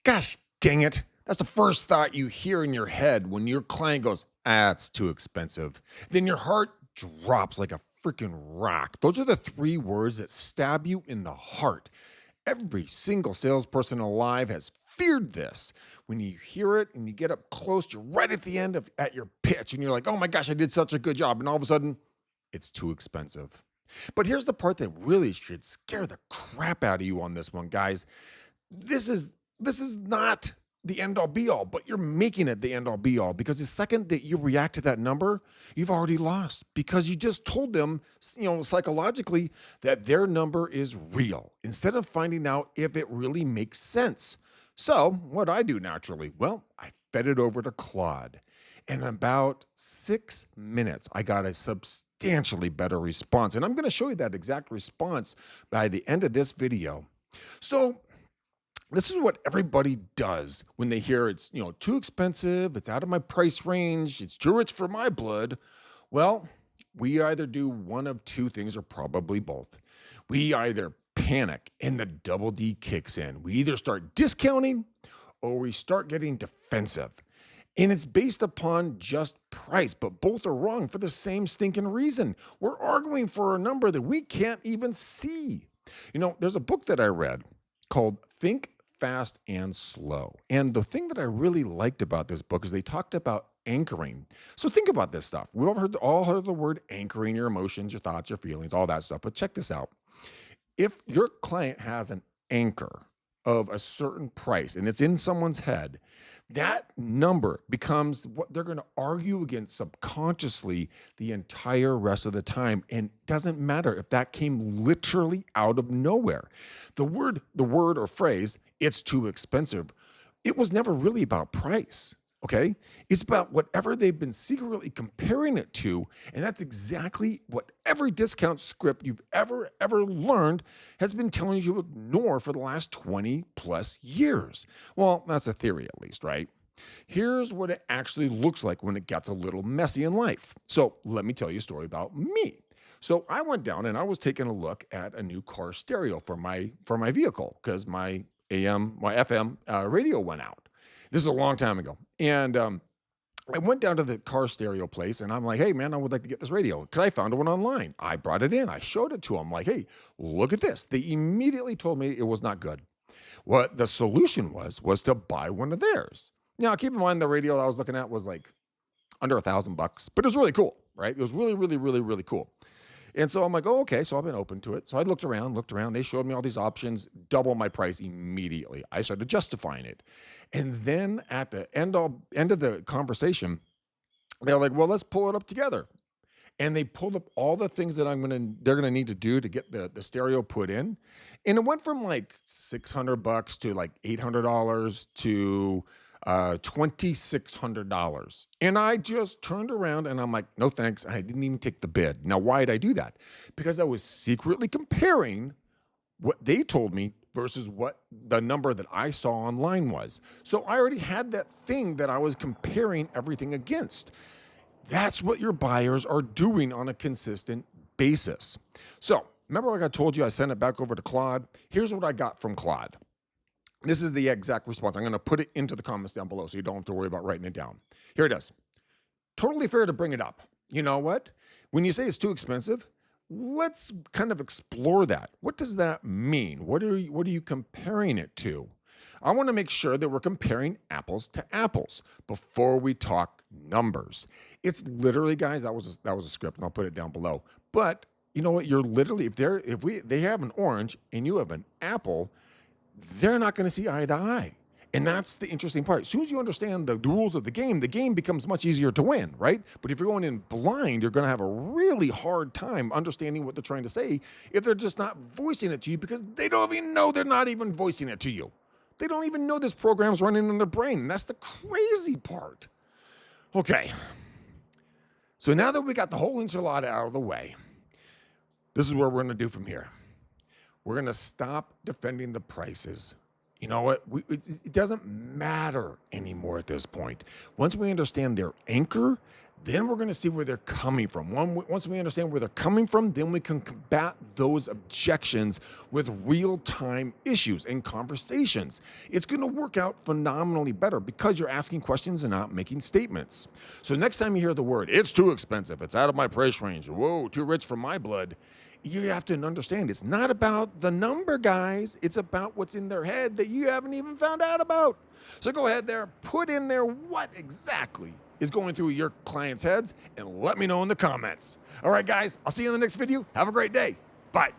Gosh dang it. That's the first thought you hear in your head when your client goes, it's too expensive. Then your heart drops like a freaking rock. Those are the three words that stab you in the heart. Every single salesperson alive has feared this. When you hear it and you get up close, you're right at the end of at your pitch and you're like, oh my gosh, I did such a good job. And all of a sudden, it's too expensive. But here's the part that really should scare the crap out of you on this one, guys. This is not the end all be all, but you're making it the end all be all because the second that you react to that number, you've already lost because you just told them, psychologically that their number is real instead of finding out if it really makes sense. So, what I do naturally, well, I fed it over to Claude. In about 6 minutes, I got a substantially better response. And I'm going to show you that exact response by the end of this video. So, this is what everybody does when they hear it's, too expensive, it's out of my price range, it's too rich for my blood. Well, we either do one of two things or probably both. We either panic and the double D kicks in. We either start discounting or we start getting defensive. And it's based upon just price, but both are wrong for the same stinking reason. We're arguing for a number that we can't even see. There's a book that I read called Think Fast and Slow. And the thing that I really liked about this book is they talked about anchoring. So think about this stuff. We've all heard the word anchoring your emotions, your thoughts, your feelings, all that stuff. But check this out. If your client has an anchor of a certain price and it's in someone's head, that number becomes what they're going to argue against subconsciously the entire rest of the time. And it doesn't matter if that came literally out of nowhere. The word or phrase, it's too expensive, it was never really about price. Okay. It's about whatever they've been secretly comparing it to. And that's exactly what every discount script you've ever learned has been telling you to ignore for the last 20 plus years. Well, that's a theory at least, right? Here's what it actually looks like when it gets a little messy in life. So let me tell you a story about me. So I went down and I was taking a look at a new car stereo for my vehicle because my FM radio went out. This is a long time ago. And I went down to the car stereo place and I'm like, hey, man, I would like to get this radio because I found one online. I brought it in. I showed it to them like, hey, look at this. They immediately told me it was not good. What the solution was to buy one of theirs. Now, keep in mind the radio I was looking at was like under $1,000, but it was really cool, right? It was really, really, really, really cool. And so I'm like, oh, okay. So I've been open to it. So I looked around. They showed me all these options, double my price immediately. I started justifying it. And then at the end of the conversation, they're like, well, let's pull it up together. And they pulled up all the things that they're gonna need to do to get the stereo put in. And it went from like $600 to like $800 to $2,600. And I just turned around and I'm like, no thanks. I didn't even take the bid. Now, why did I do that? Because I was secretly comparing what they told me versus what the number that I saw online was. So I already had that thing that I was comparing everything against. That's what your buyers are doing on a consistent basis. So remember like I told you I sent it back over to Claude? Here's what I got from Claude. This is the exact response. I'm going to put it into the comments down below so you don't have to worry about writing it down. Here it is. Totally fair to bring it up. You know what? When you say it's too expensive, let's kind of explore that. What does that mean? What are you comparing it to? I want to make sure that we're comparing apples to apples before we talk numbers. It's literally, guys, that was a script, and I'll put it down below. But you know what? You're literally they have an orange and you have an apple, they're not going to see eye to eye. And that's the interesting part. As soon as you understand the rules of the game becomes much easier to win, right? But if you're going in blind, you're going to have a really hard time understanding what they're trying to say if they're just not voicing it to you because they don't even know they're not even voicing it to you. They don't even know this program's running in their brain. And that's the crazy part. Okay. So now that we got the whole enchilada out of the way, this is what we're going to do from here. We're going to stop defending the prices. You know what? It doesn't matter anymore at this point. Once we understand their anchor, Then we're going to see where they're coming from. Once we understand where they're coming from, then we can combat those objections with real-time issues and conversations. It's going to work out phenomenally better because you're asking questions and not making statements. So next time you hear the word, it's too expensive, it's out of my price range, whoa, too rich for my blood, you have to understand it's not about the number, guys. It's about what's in their head that you haven't even found out about. So go ahead there, put in there what exactly is going through your clients' heads and let me know in the comments. All right, guys, I'll see you in the next video. Have a great day. Bye.